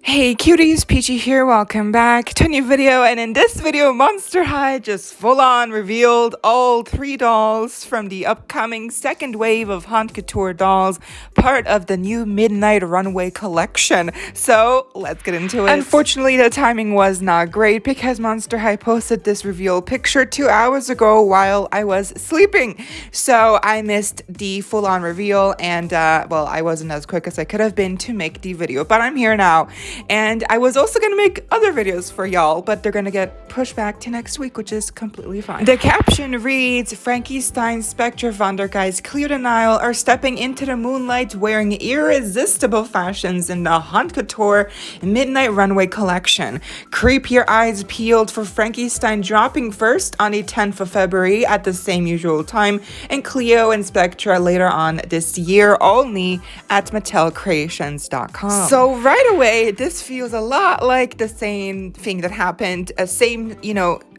Hey cuties, PeachY here, welcome back to a new video, and in this video Monster High just full on revealed all 3 dolls from the upcoming second wave of Haunt Couture dolls, part of the new Midnight Runway collection. So let's get into it. Unfortunately, the timing was not great because Monster High posted this reveal picture 2 hours ago while I was sleeping. So I missed the full on reveal and well, I wasn't as quick as I could have been to make the video, but I'm here now. And I was also gonna make other videos for y'all, but they're gonna get pushed back to next week, which is completely fine. The caption reads, Frankie Stein, Spectre, Vandergeist, Cleo Denial are stepping into the moonlight wearing irresistible fashions in the Haunt Couture Midnight Runway collection. Creep your eyes peeled for Frankie Stein dropping first on the 10th of February at the same usual time, and Cleo and Spectre later on this year, only at MattelCreations.com. So right away, this feels a lot like the same thing that happened, same,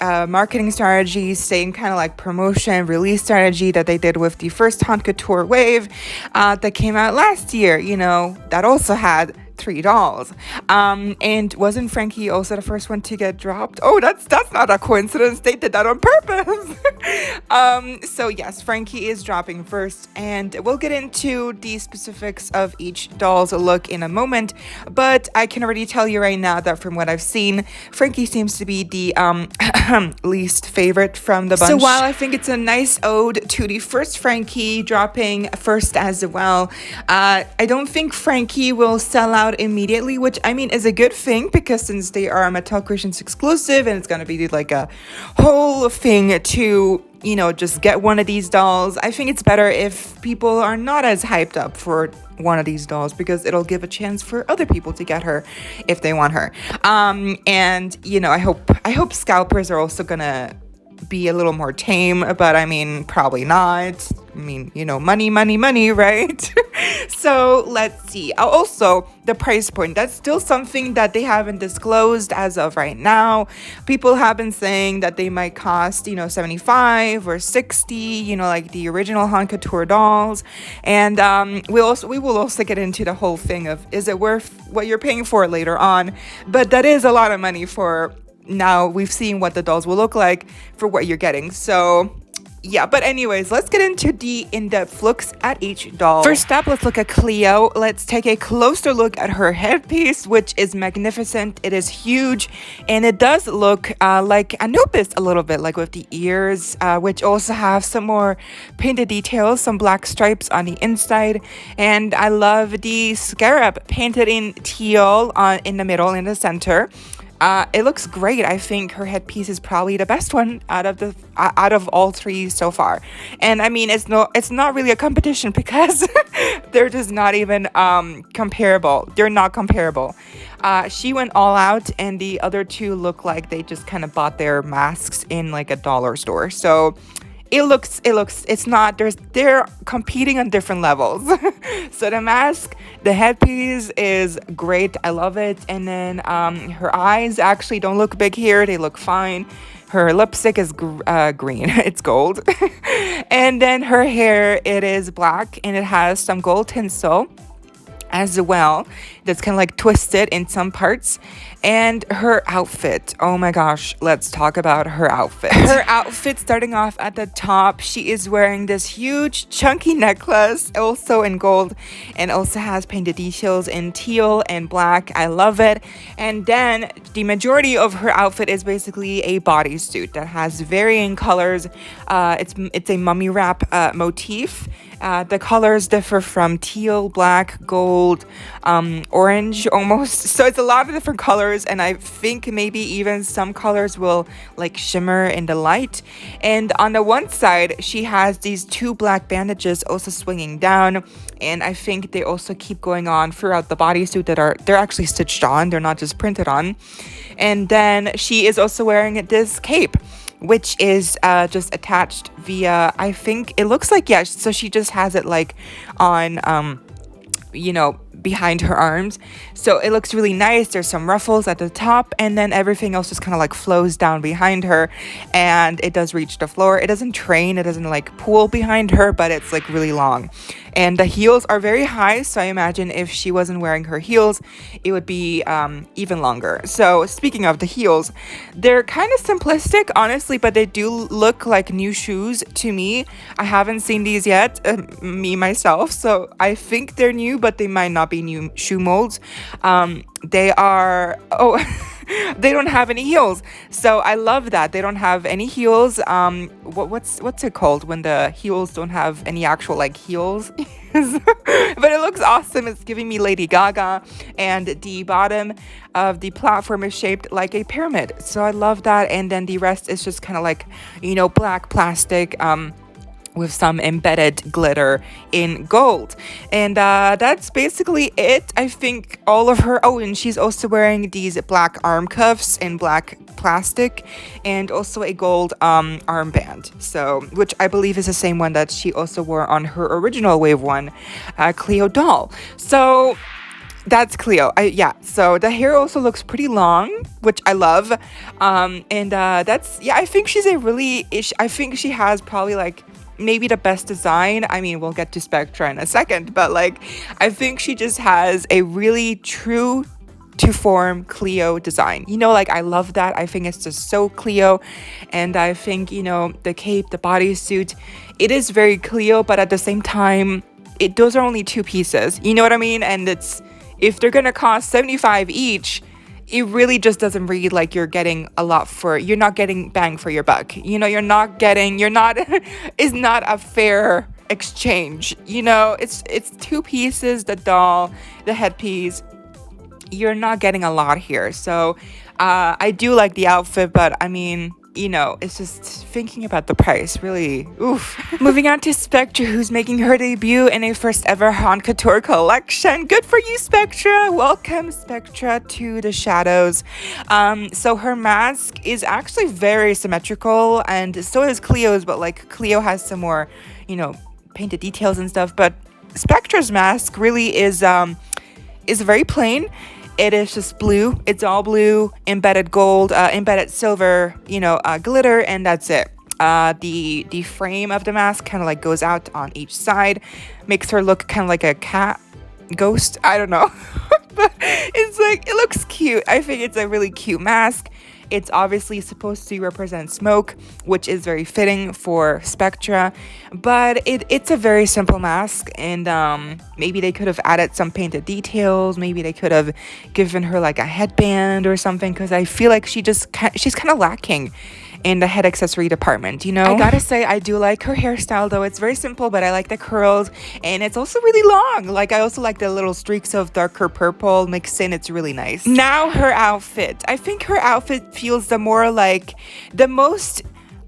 marketing strategy, same kind of like promotion, release strategy that they did with the first Haunt Couture wave that came out last year, that also had 3 dolls. And wasn't Frankie also the first one to get dropped? Oh, that's not a coincidence. They did that on purpose. So yes, Frankie is dropping first, and we'll get into the specifics of each doll's look in a moment, but I can already tell you right now that from what I've seen, Frankie seems to be the least favorite from the bunch. So while I think it's a nice ode to the first Frankie dropping first as well, I don't think Frankie will sell out immediately, which I mean is a good thing, because since they are Mattel Creations exclusive and it's gonna be like a whole thing to just get one of these dolls, I think it's better if people are not as hyped up for one of these dolls, because it'll give a chance for other people to get her if they want her. And I hope scalpers are also gonna be a little more tame, but I mean probably not. I mean, money, right? So let's see. Also, the price point, that's still something that they haven't disclosed as of right now. People have been saying that they might cost, $75 or $60, like the original Haunt Couture dolls. And we will also get into the whole thing of, is it worth what you're paying for later on? But that is a lot of money for now. We've seen what the dolls will look like for what you're getting. So yeah, but anyways, let's get into the in-depth looks at each doll. First up, let's look at Cleo. Let's take a closer look at her headpiece, which is magnificent. It is huge, and it does look like Anubis a little bit, like with the ears, which also have some more painted details, some black stripes on the inside. And I love the scarab painted in teal in the middle, in the center. It looks great. I think her headpiece is probably the best one out of all 3 so far. And I mean, it's not really a competition, because they're just not even comparable. They're not comparable. She went all out, and the other 2 look like they just kind of bought their masks in like a dollar store. So they're competing on different levels. So the mask, the headpiece is great. I love it. And then her eyes actually don't look big here. They look fine. Her lipstick is green. It's gold. And then her hair, it is black, and it has some gold tinsel as well that's kind of like twisted in some parts. And her outfit, oh my gosh, let's talk about her outfit. Her outfit, starting off at the top, she is wearing this huge chunky necklace, also in gold, and also has painted details in teal and black. I love it. And then the majority of her outfit is basically a bodysuit that has varying colors. It's a mummy wrap motif. The colors differ from teal, black, gold, orange almost. So it's a lot of different colors, and I think maybe even some colors will like shimmer in the light. And on the one side, she has these 2 black bandages also swinging down, and I think they also keep going on throughout the bodysuit they're actually stitched on. They're not just printed on. And then she is also wearing this cape, which is just attached via, I think it looks like, yeah, so she just has it like on behind her arms. So it looks really nice. There's some ruffles at the top, and then everything else just kind of like flows down behind her, and it does reach the floor. It doesn't train, it doesn't like pool behind her, but it's like really long. And the heels are very high, so I imagine if she wasn't wearing her heels, it would be even longer. So speaking of the heels, they're kind of simplistic, honestly, but they do look like new shoes to me. I haven't seen these yet, me myself, so I think they're new, but they might not be new shoe molds. They are, oh, they don't have any heels, so I love that they don't have any heels. What's it called when the heels don't have any actual like heels? But it looks awesome. It's giving me Lady Gaga, and the bottom of the platform is shaped like a pyramid, so I love that. And then the rest is just kind of like, you know, black plastic with some embedded glitter in gold. And that's basically it. I think all of her, oh, and she's also wearing these black arm cuffs in black plastic, and also a gold armband, so which I believe is the same one that she also wore on her original Wave 1 Cleo doll. So that's Cleo. Yeah, so the hair also looks pretty long, which I love. And that's, yeah, I think she's a really, I think she has probably like maybe the best design. I mean, we'll get to Spectra in a second, but like, I think she just has a really true to form Cleo design. You know, like I love that. I think it's just so Cleo. And I think, you know, the cape, the bodysuit, it is very Cleo, but at the same time, those are only two pieces. You know what I mean? And it's, if they're gonna cost $75 each, it really just doesn't read like you're getting a lot for, you're not getting bang for your buck. You know, it's not a fair exchange. You know, it's two pieces, the doll, the headpiece. You're not getting a lot here. So I do like the outfit, but I mean, you know, it's just thinking about the price, really, oof. Moving on to Spectra, who's making her debut in a first ever Haunt Couture collection. Good for you, Spectra. Welcome, Spectra, to the shadows. So her mask is actually very symmetrical, and so is Cleo's, but like Cleo has some more, you know, painted details and stuff. But Spectra's mask really is very plain. It is just blue. It's all blue, embedded gold, embedded silver, you know, glitter, and that's it. The frame of the mask kind of like goes out on each side, makes her look kind of like a cat ghost. I don't know, but it's like, it looks cute. I think it's a really cute mask. It's obviously supposed to represent smoke, which is very fitting for Spectra, but it's a very simple mask, and maybe they could have added some painted details. Maybe they could have given her like a headband or something, because I feel like she's kind of lacking in the head accessory department, you know? I gotta say, I do like her hairstyle, though. It's very simple, but I like the curls, and it's also really long. Like, I also like the little streaks of darker purple mixed in. It's really nice. Now, her outfit. I think her outfit feels the most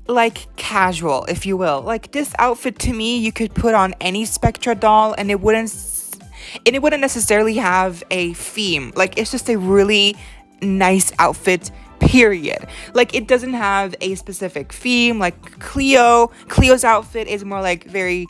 like casual, if you will. Like, this outfit, to me, you could put on any Spectra doll, and it wouldn't necessarily have a theme. Like, it's just a really nice outfit, period. Like, it doesn't have a specific theme. Like Cleo's outfit is more like very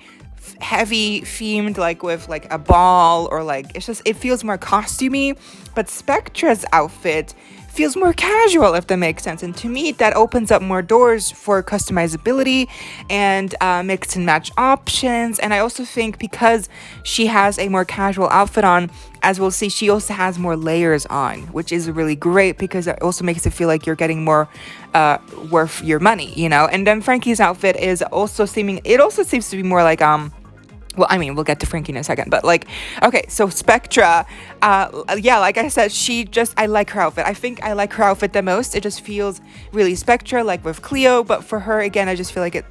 heavy themed, like with like a ball, or like, it feels more costumey. But Spectra's outfit feels more casual, if that makes sense. And to me, that opens up more doors for customizability and mix and match options. And I also think because she has a more casual outfit on, as we'll see, she also has more layers on, which is really great, because it also makes it feel like you're getting more worth your money, you know. And then Frankie's outfit is also seems to be more like well, I mean, we'll get to Frankie in a second, but like, okay, so Spectra, yeah, like I said, I like her outfit. I think I like her outfit the most. It just feels really Spectra, like with Cleo, but for her, again, I just feel like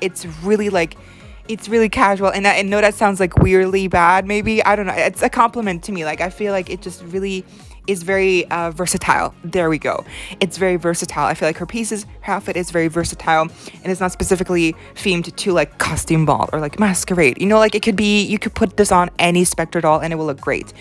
it's really casual. And I know that sounds like weirdly bad, maybe, I don't know. It's a compliment to me. Like, I feel like it just really is very versatile. There we go. It's very versatile. I feel like her outfit is very versatile, and it's not specifically themed to like costume ball or like masquerade. You know, like you could put this on any Spectra doll and it will look great.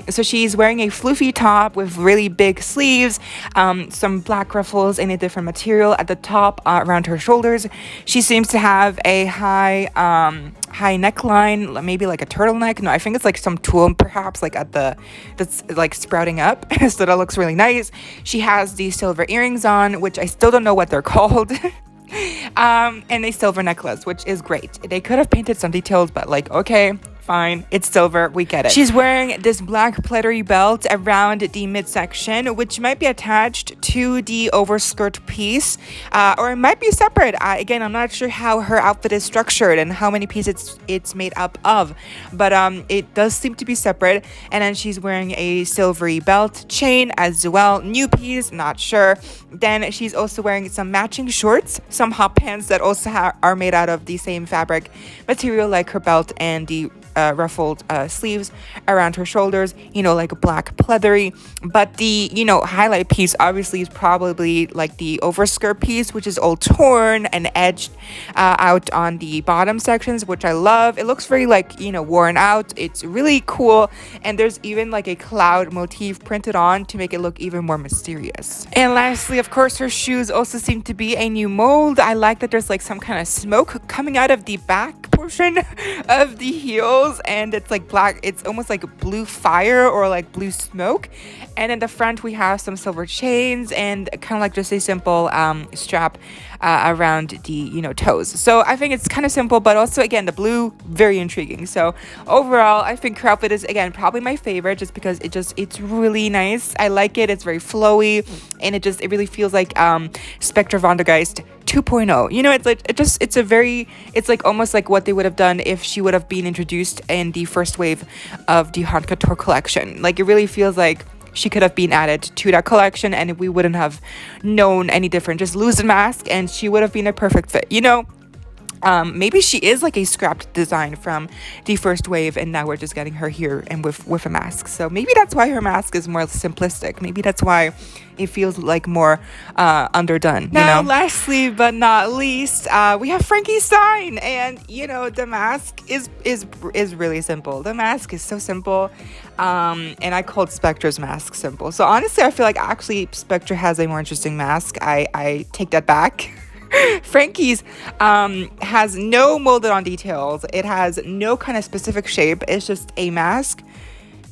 So she's wearing a floofy top with really big sleeves, some black ruffles in a different material at the top around her shoulders. She seems to have a high high neckline, maybe like a turtleneck. No, I think it's like some tulle perhaps like at the that's like sprouting up. So that looks really nice. She has these silver earrings on, which I still don't know what they're called. And a silver necklace, which is great. They could have painted some details, but like, okay, fine, it's silver, we get it. She's wearing this black pleathery belt around the midsection, which might be attached to the overskirt piece, or it might be separate. Again, I'm not sure how her outfit is structured and how many pieces it's made up of, but it does seem to be separate. And then she's wearing a silvery belt chain as well, new piece, not sure. Then she's also wearing some matching shorts, some hot pants that also are made out of the same fabric material like her belt, and the ruffled sleeves around her shoulders, like a black pleathery. But the highlight piece obviously is probably like the overskirt piece, which is all torn and edged out on the bottom sections, which I love. It looks very like worn out. It's really cool, and there's even like a cloud motif printed on to make it look even more mysterious. And lastly, of course, her shoes also seem to be a new mold. I like that there's like some kind of smoke coming out of the back portion of the heels, and it's like black, it's almost like blue fire or like blue smoke. And in the front we have some silver chains and kind of like just a simple strap around the toes. So I think it's kind of simple, but also again the blue, very intriguing. So overall I think her outfit is again probably my favorite, just because it's really nice. I like it. It's very flowy, and it really feels like Spectre Von der Geist 2.0. It's like almost like what they would have done if she would have been introduced in the first wave of the Haunt Couture collection. Like it really feels like she could have been added to that collection and we wouldn't have known any different. Just lose the mask and she would have been a perfect fit, maybe she is like a scrapped design from the first wave, and now we're just getting her here and with a mask. So maybe that's why her mask is more simplistic. Maybe that's why it feels like more underdone. Now, lastly but not least, we have Frankie Stein, and the mask is really simple. The mask is so simple, and I called Spectre's mask simple. So honestly, I feel like actually Spectre has a more interesting mask. I take that back. Frankie's has no molded on details. It has no kind of specific shape. It's just a mask,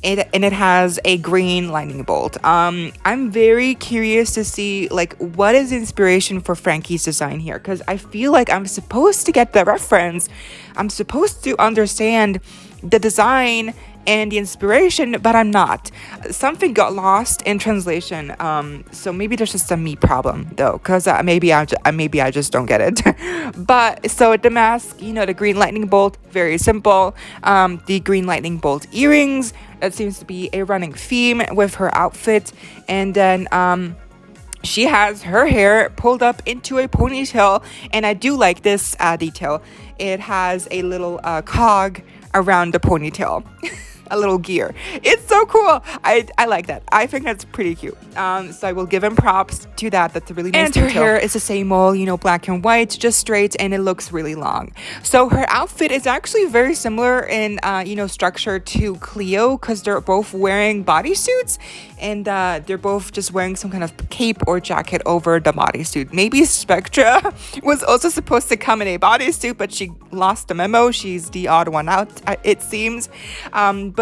and it has a green lightning bolt. I'm very curious to see like what is the inspiration for Frankie's design here, because I feel like I'm supposed to get the reference. I'm supposed to understand the design and the inspiration, but I'm not. Something got lost in translation, so maybe there's just a me problem though, because maybe I just don't get it. But so the mask, the green lightning bolt, very simple. The green lightning bolt earrings, that seems to be a running theme with her outfit. And then she has her hair pulled up into a ponytail, and I do like this detail. It has a little cog around the ponytail. A little gear. It's so cool. I like that. I think that's pretty cute. So I will give him props to that. That's a really nice detail. And her hair is the same old, black and white, just straight, and it looks really long. So her outfit is actually very similar in, structure to Cleo, because they're both wearing bodysuits, and they're both just wearing some kind of cape or jacket over the bodysuit. Maybe Spectra was also supposed to come in a bodysuit, but she lost the memo. She's the odd one out, it seems.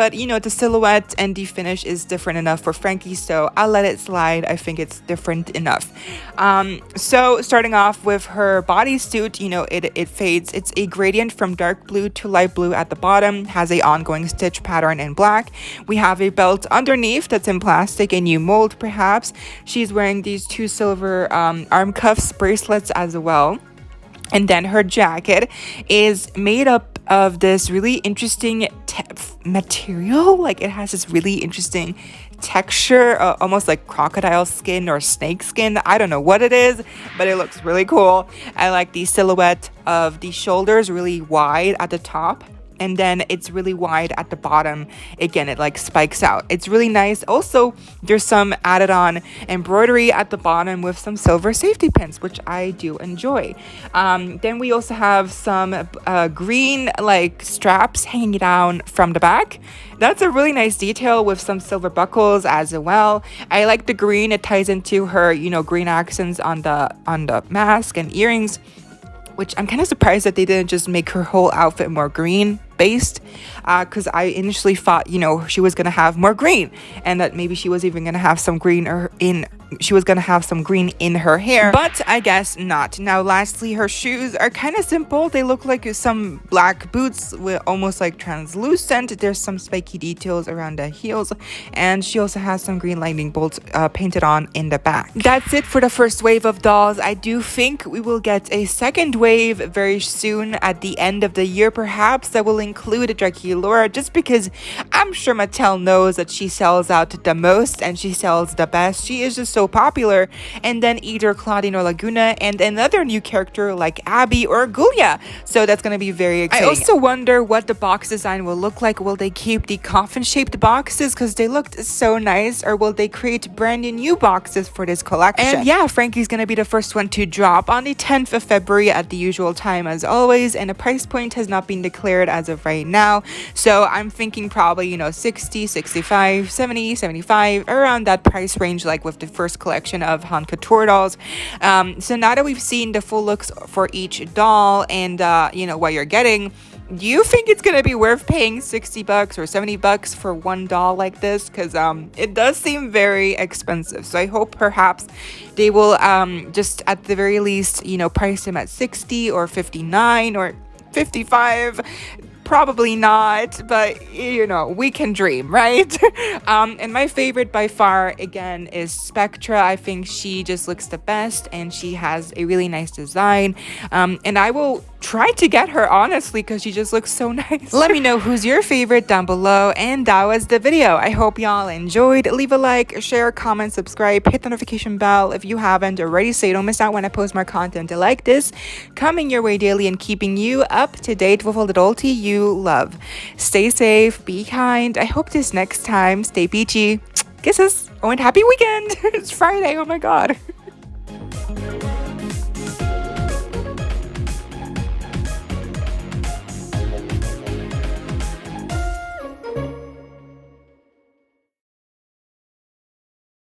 But the silhouette and the finish is different enough for Frankie, so I'll let it slide. I think it's different enough. So starting off with her bodysuit, it fades. It's a gradient from dark blue to light blue at the bottom, has a ongoing stitch pattern in black. We have a belt underneath that's in plastic, a new mold perhaps. She's wearing these two silver arm cuffs bracelets as well. And then her jacket is made up of this really interesting material. Like it has this really interesting texture, almost like crocodile skin or snake skin. I don't know what it is, but it looks really cool. I like the silhouette of the shoulders, really wide at the top, and then it's really wide at the bottom. Again, it like spikes out. It's really nice. Also, there's some added on embroidery at the bottom with some silver safety pins, which I do enjoy. Then we also have some green like straps hanging down from the back. That's a really nice detail with some silver buckles as well. I like the green. It ties into her, green accents on the mask and earrings, which I'm kind of surprised that they didn't just make her whole outfit more green based, because I initially thought, you know, she was gonna have more green, and that maybe she was even gonna have some green in her hair, but I guess not. Now lastly, her shoes are kind of simple. They look like some black boots with almost like translucent. There's some spiky details around the heels, and she also has some green lightning bolts painted on in the back. That's it for the first wave of dolls. I do think we will get a second wave very soon at the end of the year, perhaps, that will include Draculaura, just because I'm sure Mattel knows that she sells out the most and she sells the best. She is just so popular. And then either Claudine or Laguna, and another new character like Abby or Gulia. So that's going to be very exciting. I also wonder what the box design will look like. Will they keep the coffin-shaped boxes because they looked so nice, or will they create brand new boxes for this collection? And yeah, Frankie's going to be the first one to drop on the 10th of February at the usual time as always, and the price point has not been declared as of right now. So I'm thinking probably, you know, 60, 65, 70, 75, around that price range, like with the first collection of Haunt Couture dolls. So now that we've seen the full looks for each doll and you know what you're getting, do you think it's gonna be worth paying 60 bucks or 70 bucks for one doll like this? Because it does seem very expensive. So I hope perhaps they will just at the very least, you know, price them at 60 or 59 or 55. Probably not, but you know, we can dream, right? And my favorite by far, again, is Spectra. I think she just looks the best, and she has a really nice design. And I will try to get her, honestly, because she just looks so nice. Let me know who's your favorite down below, and that was the video. I hope y'all enjoyed. Leave a like, share, comment, subscribe, hit the notification bell if you haven't already, so you don't miss out when I post more content like this, coming your way daily and keeping you up to date with all the doll tea you love. Stay safe, be kind. I hope this next time, stay peachy. Kisses. Oh, and happy weekend. It's Friday. Oh my god.